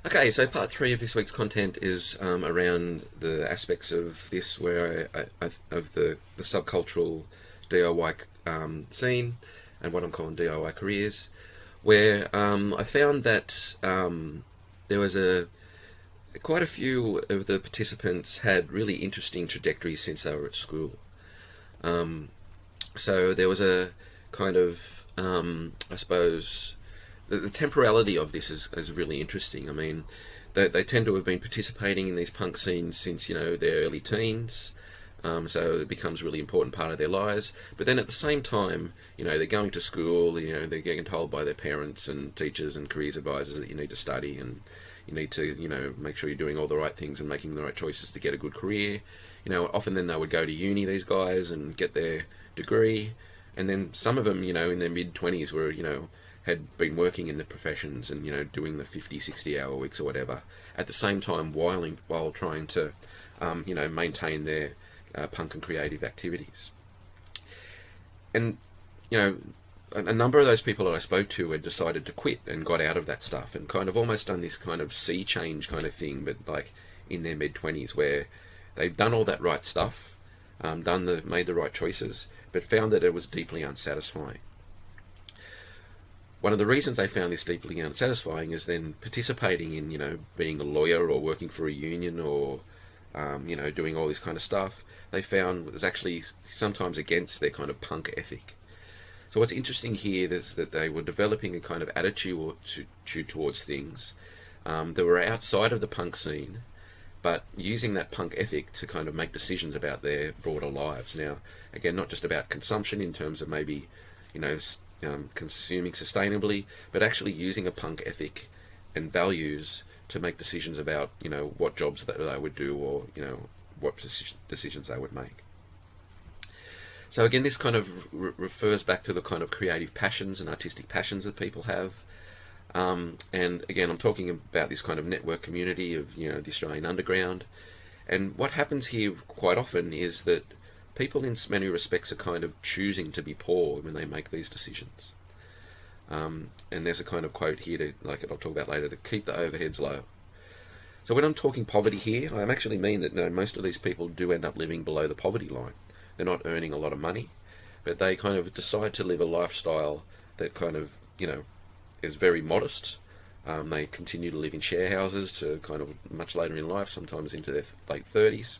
Okay, so part three of this week's content is around the aspects of this where of the subcultural DIY scene and what I'm calling DIY careers, where I found that there was quite a few of the participants had really interesting trajectories since they were at school. So there was a kind of, I suppose, the temporality of this is really interesting. I mean, they tend to have been participating in these punk scenes since, their early teens. So it becomes a really important part of their lives. But then at the same time, they're going to school, they're getting told by their parents and teachers and careers advisors that you need to study and you need to, make sure you're doing all the right things and making the right choices to get a good career. Often then they would go to uni, these guys, and get their degree. And then some of them, in their mid-20s were, had been working in the professions and, doing the 50, 60-hour weeks or whatever, at the same time while trying to, maintain their punk and creative activities. And, a number of those people that I spoke to had decided to quit and got out of that stuff and kind of almost done this kind of sea change kind of thing, but like in their mid-20s, where they've done all that right stuff, made the right choices, but found that it was deeply unsatisfying. One of the reasons they found this deeply unsatisfying is then participating in, being a lawyer or working for a union or, doing all this kind of stuff, they found was actually sometimes against their kind of punk ethic. So what's interesting here is that they were developing a kind of attitude towards things that were outside of the punk scene, but using that punk ethic to kind of make decisions about their broader lives. Now, again, not just about consumption in terms of maybe, consuming sustainably, but actually using a punk ethic and values to make decisions about, what jobs that they would do or, what decisions they would make. So again, this kind of refers back to the kind of creative passions and artistic passions that people have. And again, I'm talking about this kind of network community of, the Australian underground. And what happens here quite often is that people in many respects are kind of choosing to be poor when they make these decisions. And there's a kind of quote here, I'll talk about later, to keep the overheads low. So when I'm talking poverty here, I actually mean that most of these people do end up living below the poverty line. They're not earning a lot of money, but they kind of decide to live a lifestyle that kind of, is very modest. They continue to live in share houses to kind of much later in life, sometimes into their late 30s.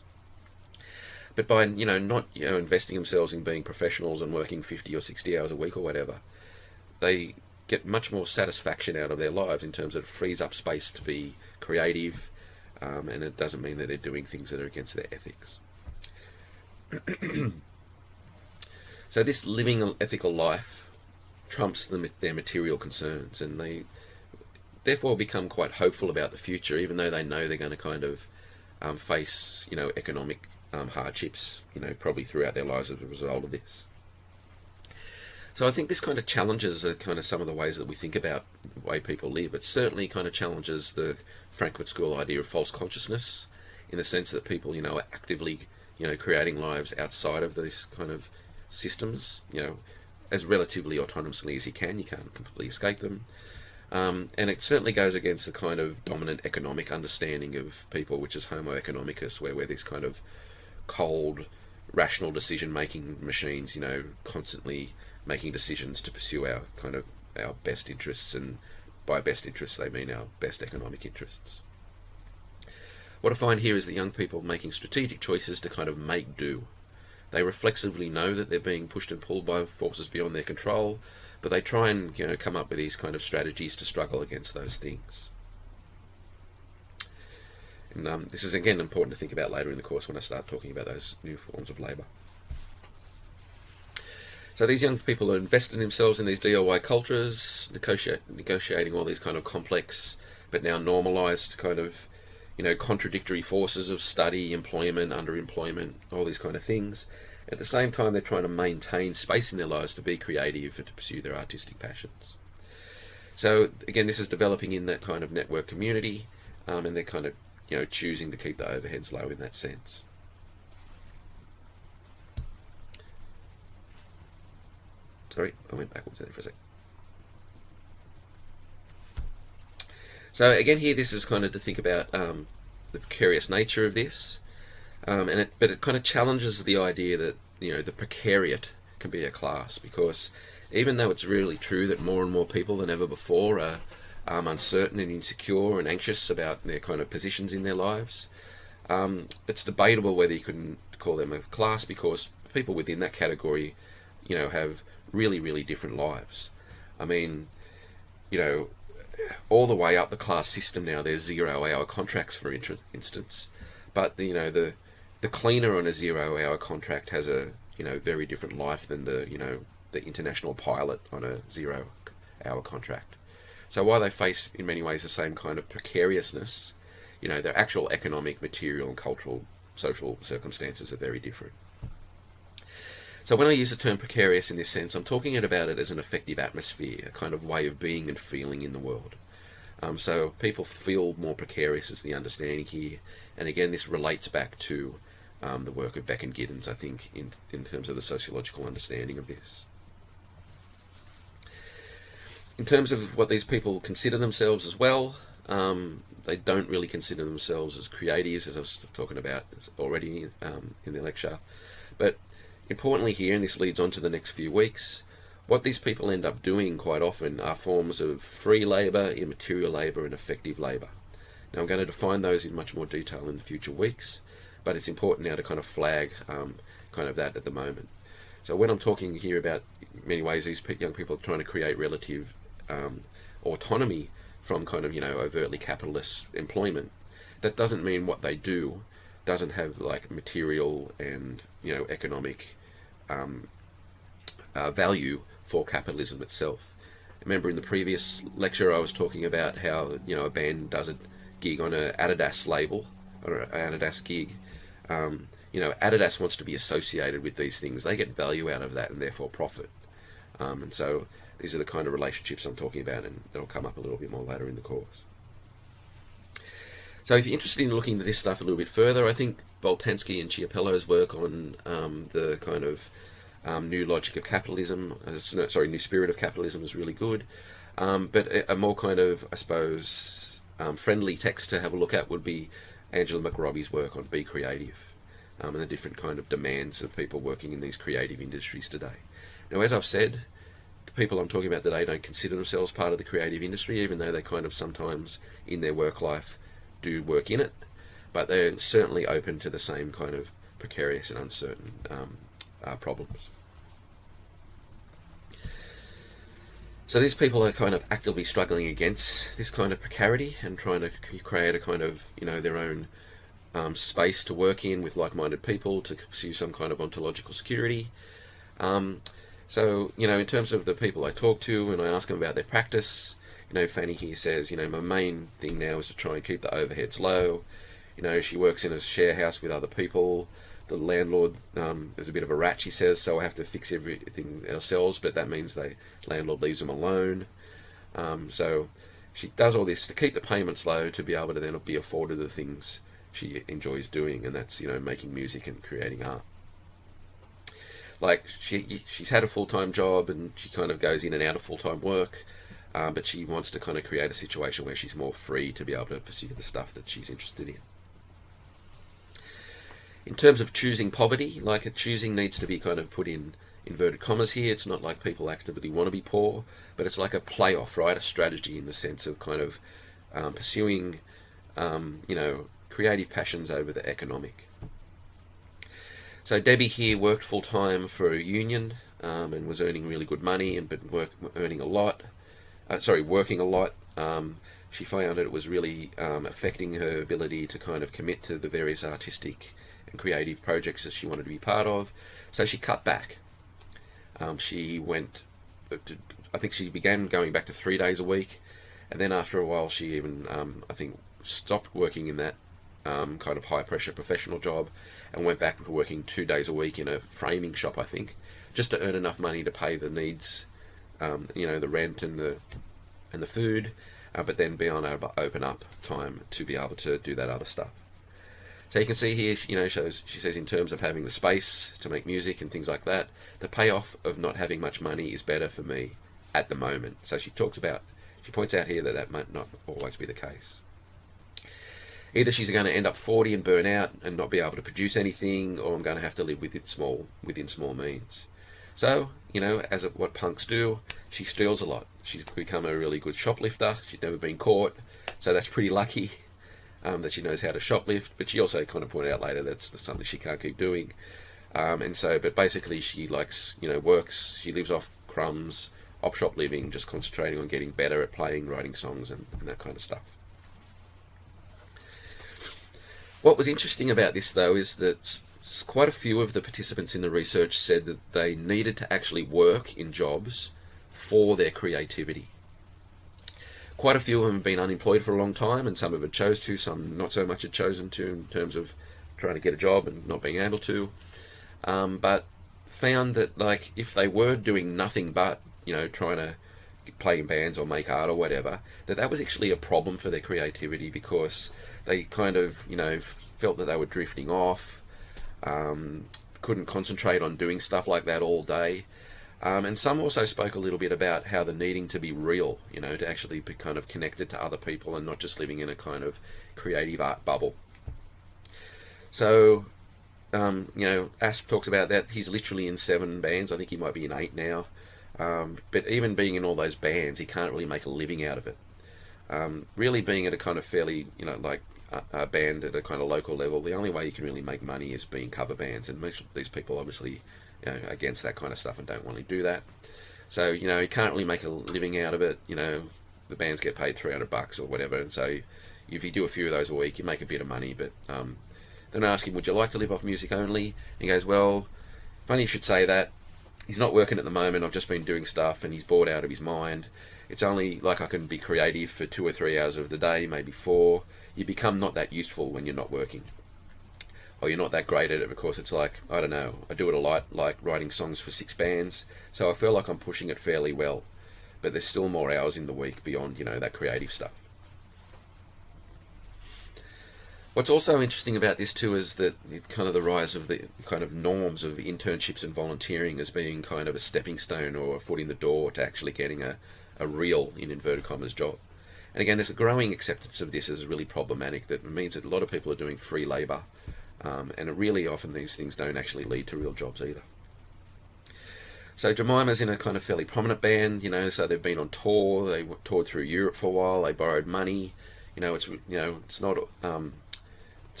But by, not, investing themselves in being professionals and working 50 or 60 hours a week or whatever, they get much more satisfaction out of their lives in terms of it frees up space to be creative, and it doesn't mean that they're doing things that are against their ethics. So this living an ethical life trumps their material concerns, and they therefore become quite hopeful about the future, even though they know they're going to kind of face, economic hardships, probably throughout their lives as a result of this. So I think this kind of challenges kind of some of the ways that we think about the way people live. It certainly kind of challenges the Frankfurt School idea of false consciousness, in the sense that people, are actively, creating lives outside of these kind of systems, as relatively autonomously as you can. You can't completely escape them. And it certainly goes against the kind of dominant economic understanding of people, which is Homo economicus, where we're this kind of cold, rational decision-making machines, constantly making decisions to pursue our best interests, and by best interests they mean our best economic interests. What I find here is that young people making strategic choices to kind of make do. They reflexively know that they're being pushed and pulled by forces beyond their control, but they try and come up with these kind of strategies to struggle against those things. And this is again important to think about later in the course when I start talking about those new forms of labour. So these young people are investing themselves in these DIY cultures, negotiating all these kind of complex but now normalised kind of, contradictory forces of study, employment, underemployment, all these kind of things. At the same time, they're trying to maintain space in their lives to be creative and to pursue their artistic passions. So again, this is developing in that kind of network community, and they're kind of, choosing to keep the overheads low in that sense. Sorry, I went backwards there for a sec. So again, here this is kind of to think about the precarious nature of this, but it kind of challenges the idea that the precariat can be a class, because even though it's really true that more and more people than ever before are uncertain and insecure and anxious about their kind of positions in their lives, it's debatable whether you can call them a class, because people within that category, have really, really different lives. I mean, all the way up the class system now, there's 0-hour contracts, for instance, but the cleaner on a 0-hour contract has a very different life than the international pilot on a 0-hour contract. So while they face in many ways the same kind of precariousness, their actual economic, material, and cultural, social circumstances are very different. So when I use the term precarious in this sense, I'm talking about it as an affective atmosphere, a kind of way of being and feeling in the world. So people feel more precarious is the understanding here, and again this relates back to the work of Beck and Giddens, I think, in terms of the sociological understanding of this. In terms of what these people consider themselves as well, they don't really consider themselves as creatives, as I was talking about already in the lecture. But importantly here, and this leads on to the next few weeks, what these people end up doing quite often are forms of free labour, immaterial labour, and effective labour. Now I'm going to define those in much more detail in the future weeks, but it's important now to kind of flag kind of that at the moment. So when I'm talking here about, in many ways, these young people are trying to create relative autonomy from kind of overtly capitalist employment, that doesn't mean what they do doesn't have like material and economic value for capitalism itself. Remember in the previous lecture I was talking about how a band does a gig on an Adidas label or an Adidas gig. Adidas wants to be associated with these things. They get value out of that and therefore profit. And so these are the kind of relationships I'm talking about, and it'll come up a little bit more later in the course. So if you're interested in looking at this stuff a little bit further, I think Boltanski and Chiapello's work on the kind of new logic of capitalism, new spirit of capitalism is really good. But a more kind of, I suppose, friendly text to have a look at would be Angela McRobbie's work on Be Creative and the different kind of demands of people working in these creative industries today. Now, as I've said, the people I'm talking about today don't consider themselves part of the creative industry, even though they kind of sometimes in their work life do work in it, but they're certainly open to the same kind of precarious and uncertain problems. So these people are kind of actively struggling against this kind of precarity and trying to create a kind of, their own space to work in with like-minded people to pursue some kind of ontological security. So, in terms of the people I talk to and I ask them about their practice, Fanny here says, my main thing now is to try and keep the overheads low. She works in a share house with other people. The landlord, there's a bit of a rat, she says, so I have to fix everything ourselves, but that means the landlord leaves them alone. So she does all this to keep the payments low, to be able to then be afforded the things she enjoys doing, and that's, making music and creating art. Like, she's had a full-time job, and she kind of goes in and out of full-time work, but she wants to kind of create a situation where she's more free to be able to pursue the stuff that she's interested in. In terms of choosing poverty, like choosing needs to be kind of put in inverted commas here. It's not like people actively want to be poor, but it's like a playoff, right? A strategy in the sense of kind of pursuing, creative passions over the economic. So Debbie here worked full-time for a union and was earning really good money and working a lot. She found it was really affecting her ability to kind of commit to the various artistic and creative projects that she wanted to be part of. So she cut back. I think she began going back to 3 days a week, and then after a while she even, stopped working in that kind of high-pressure professional job and went back to working 2 days a week in a framing shop, I think, just to earn enough money to pay the needs, the rent and the food, but then be able to open up time to be able to do that other stuff. So you can see here, she says in terms of having the space to make music and things like that, the payoff of not having much money is better for me at the moment. So she she points out here that that might not always be the case. Either she's going to end up 40 and burn out and not be able to produce anything, or I'm going to have to live within small means. So, as what punks do, she steals a lot. She's become a really good shoplifter. She's never been caught, so that's pretty lucky that she knows how to shoplift. But she also kind of pointed out later that's something she can't keep doing. But basically she likes, works, she lives off crumbs, op shop living, just concentrating on getting better at playing, writing songs and that kind of stuff. What was interesting about this, though, is that quite a few of the participants in the research said that they needed to actually work in jobs for their creativity. Quite a few of them have been unemployed for a long time, and some of it chose to, some not so much had chosen to, in terms of trying to get a job and not being able to. But found that, like, if they were doing nothing but, trying to play in bands or make art or whatever, that was actually a problem for their creativity, because they kind of, felt that they were drifting off, couldn't concentrate on doing stuff like that all day. And some also spoke a little bit about how the needing to be real, to actually be kind of connected to other people and not just living in a kind of creative art bubble. So, Asp talks about that. He's literally in 7 bands. I think he might be in 8 now. But even being in all those bands, he can't really make a living out of it. Really being at a kind of fairly, like a band at a kind of local level, the only way you can really make money is being cover bands. And most of these people obviously against that kind of stuff and don't want to do that. So, you can't really make a living out of it. The bands get paid $300 or whatever. And so if you do a few of those a week, you make a bit of money. But then I ask him, would you like to live off music only? And he goes, well, funny you should say that. He's not working at the moment. I've just been doing stuff and he's bored out of his mind. It's only like I can be creative for 2 or 3 hours of the day, maybe 4. You become not that useful when you're not working. Or you're not that great at it because it's like, I don't know, I do it a lot, like writing songs for 6 bands. So I feel like I'm pushing it fairly well. But there's still more hours in the week beyond, that creative stuff. What's also interesting about this too is that kind of the rise of the kind of norms of internships and volunteering as being kind of a stepping stone or a foot in the door to actually getting a real, in inverted commas, job. And again, there's a growing acceptance of this as really problematic. That means that a lot of people are doing free labour, and really often these things don't actually lead to real jobs either. So Jemima's in a kind of fairly prominent band, so they've been on tour. They toured through Europe for a while. They borrowed money. It's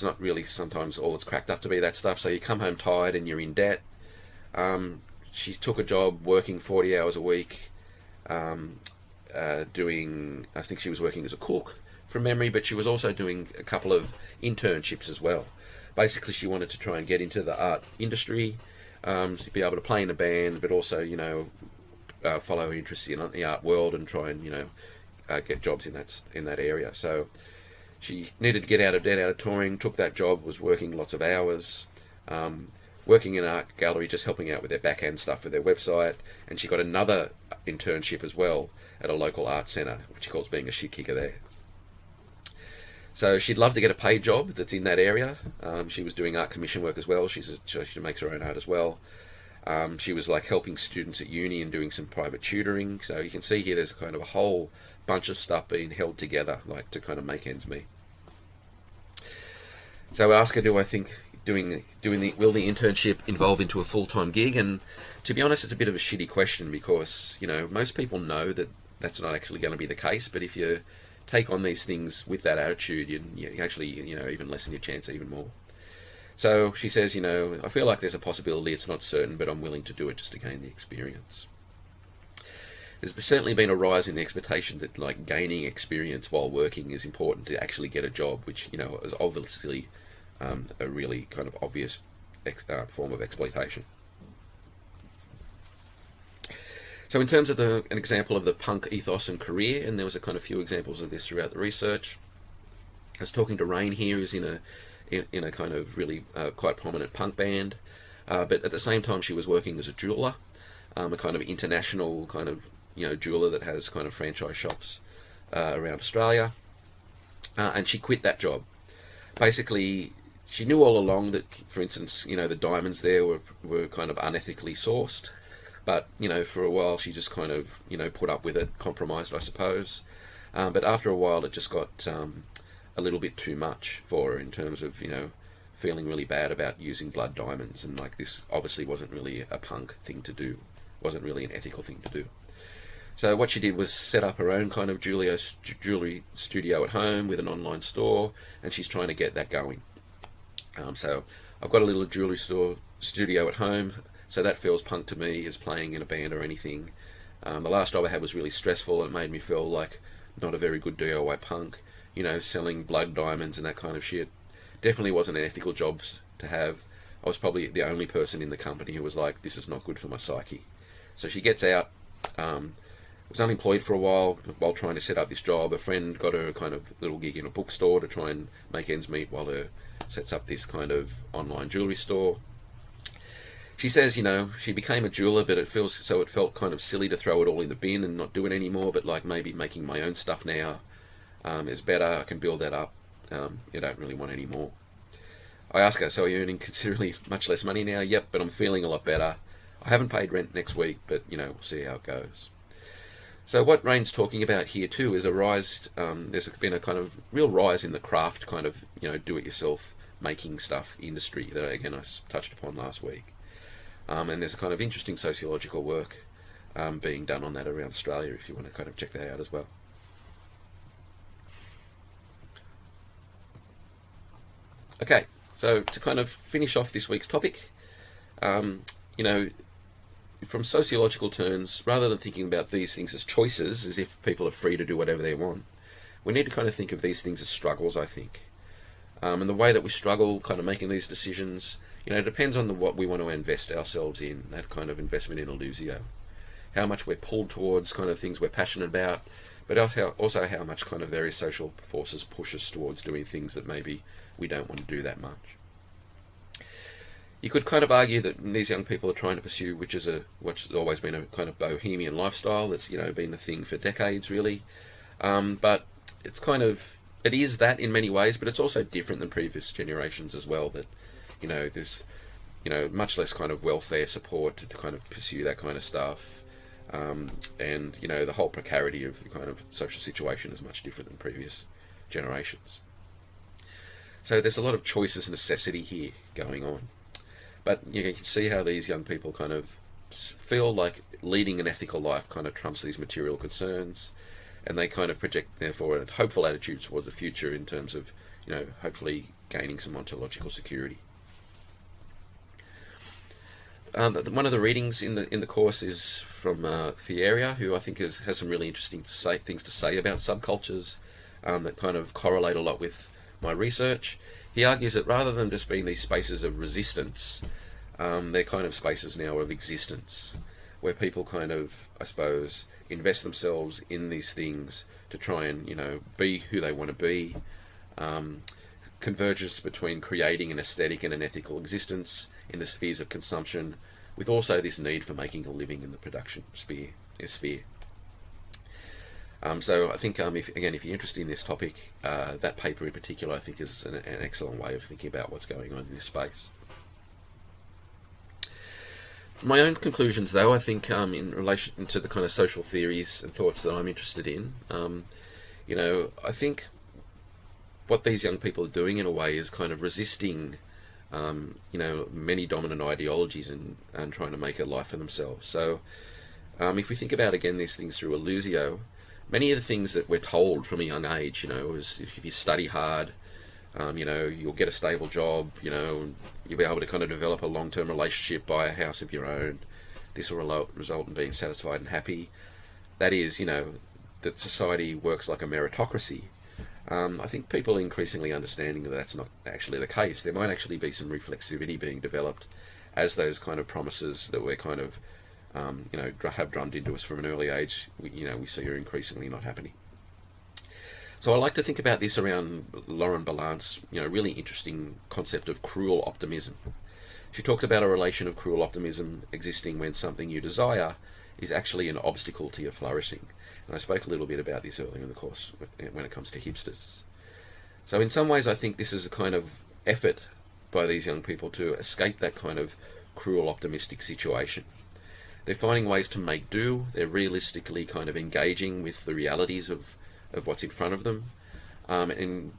not really sometimes all it's cracked up to be, that stuff. So you come home tired and you're in debt. She took a job working 40 hours a week, I think she was working as a cook from memory, but she was also doing a couple of internships as well. Basically, she wanted to try and get into the art industry, to be able to play in a band, but also, follow her interests in the art world and try and, get jobs in that area. So she needed to get out of debt, out of touring, took that job, was working lots of hours, working in an art gallery, just helping out with their back-end stuff for their website, and she got another internship as well at a local art centre, which she calls being a shit kicker there. So she'd love to get a paid job that's in that area. She was doing art commission work as well. She makes her own art as well. She was like helping students at uni and doing some private tutoring. So you can see here there's kind of a whole bunch of stuff being held together, like to kind of make ends meet. So I ask her, do I think will the internship evolve into a full-time gig? And to be honest, it's a bit of a shitty question because, most people know that that's not actually going to be the case. But if you take on these things with that attitude, you actually, even lessen your chance even more. So she says, I feel like there's a possibility, it's not certain, but I'm willing to do it just to gain the experience. There's certainly been a rise in the expectation that, like, gaining experience while working is important to actually get a job, which, is obviously a really kind of obvious form of exploitation. So in terms of an example of the punk ethos and career, and there was a kind of few examples of this throughout the research. I was talking to Rain here, who's in a kind of really quite prominent punk band, but at the same time she was working as a jeweller, a kind of international kind of jeweller that has kind of franchise shops around Australia, and she quit that job. Basically, she knew all along that, for instance, the diamonds there were kind of unethically sourced. But, for a while she just kind of, put up with it, compromised, I suppose. But after a while it just got a little bit too much for her in terms of, feeling really bad about using blood diamonds. And like, this obviously wasn't really a punk thing to do. Wasn't really an ethical thing to do. So what she did was set up her own kind of jewelry studio at home with an online store, and she's trying to get that going. So I've got a little jewelry studio at home, so that feels punk to me, as playing in a band or anything. The last job I had was really stressful, and it made me feel like not a very good DIY punk, selling blood diamonds and that kind of shit. Definitely wasn't an ethical job to have. I was probably the only person in the company who was like, this is not good for my psyche. So she gets out, was unemployed for a while trying to set up this job. A friend got her a kind of little gig in a bookstore to try and make ends meet while her sets up this kind of online jewelry store. She says, she became a jeweler, but it felt kind of silly to throw it all in the bin and not do it anymore. But like, maybe making my own stuff now is better. I can build that up. You don't really want any more. I ask her, so are you earning considerably much less money now? Yep, but I'm feeling a lot better. I haven't paid rent next week, but we'll see how it goes. So what Rain's talking about here too is a rise. There's been a kind of real rise in the craft kind of, do-it-yourself making stuff industry that, again, I touched upon last week. And there's a kind of interesting sociological work being done on that around Australia, if you want to kind of check that out as well. Okay, so to kind of finish off this week's topic, from sociological terms, rather than thinking about these things as choices, as if people are free to do whatever they want, we need to kind of think of these things as struggles, I think. And the way that we struggle kind of making these decisions, it depends on what we want to invest ourselves in, that kind of investment in Illusio. How much we're pulled towards kind of things we're passionate about, but also how much kind of various social forces push us towards doing things that maybe we don't want to do that much. You could kind of argue that these young people are trying to pursue, which has always been a kind of bohemian lifestyle that's been the thing for decades, really. But it is that in many ways, but it's also different than previous generations as well. That there's much less kind of welfare support to kind of pursue that kind of stuff, and the whole precarity of the kind of social situation is much different than previous generations. So there's a lot of choices and necessity here going on. But you can see how these young people kind of feel like leading an ethical life kind of trumps these material concerns, and they kind of project, therefore, a hopeful attitude towards the future in terms of, hopefully gaining some ontological security. One of the readings in the course is from Thieria, who I think has some really interesting things to say about subcultures that kind of correlate a lot with my research. He argues that rather than just being these spaces of resistance, they're kind of spaces now of existence, where people kind of, I suppose, invest themselves in these things to try and, be who they want to be. Convergence between creating an aesthetic and an ethical existence in the spheres of consumption, with also this need for making a living in the production sphere. So I think, if you're interested in this topic, that paper in particular, I think, is an excellent way of thinking about what's going on in this space. For my own conclusions, though, I think in relation to the kind of social theories and thoughts that I'm interested in, I think what these young people are doing in a way is kind of resisting, many dominant ideologies and trying to make a life for themselves. So if we think about, again, these things through Illusio, many of the things that we're told from a young age, is if you study hard, you'll get a stable job, you'll be able to kind of develop a long-term relationship, buy a house of your own. This will result in being satisfied and happy. That is, that society works like a meritocracy. I think people are increasingly understanding that that's not actually the case. There might actually be some reflexivity being developed as those kind of promises that we're kind of, have drummed into us from an early age, we see are increasingly not happening. So I like to think about this around Lauren Ballant's, really interesting concept of cruel optimism. She talks about a relation of cruel optimism existing when something you desire is actually an obstacle to your flourishing. And I spoke a little bit about this earlier in the course when it comes to hipsters. So in some ways I think this is a kind of effort by these young people to escape that kind of cruel optimistic situation. they're finding ways to make do. They're realistically kind of engaging with the realities of what's in front of them, and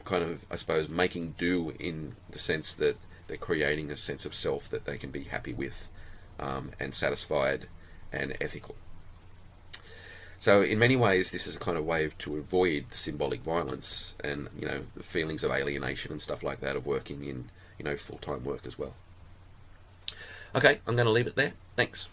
kind of, I suppose, making do in the sense that they're creating a sense of self that they can be happy with, and satisfied and ethical. So in many ways, this is a kind of way to avoid symbolic violence and, the feelings of alienation and stuff like that of working in, full-time work as well. Okay, I'm going to leave it there. Thanks.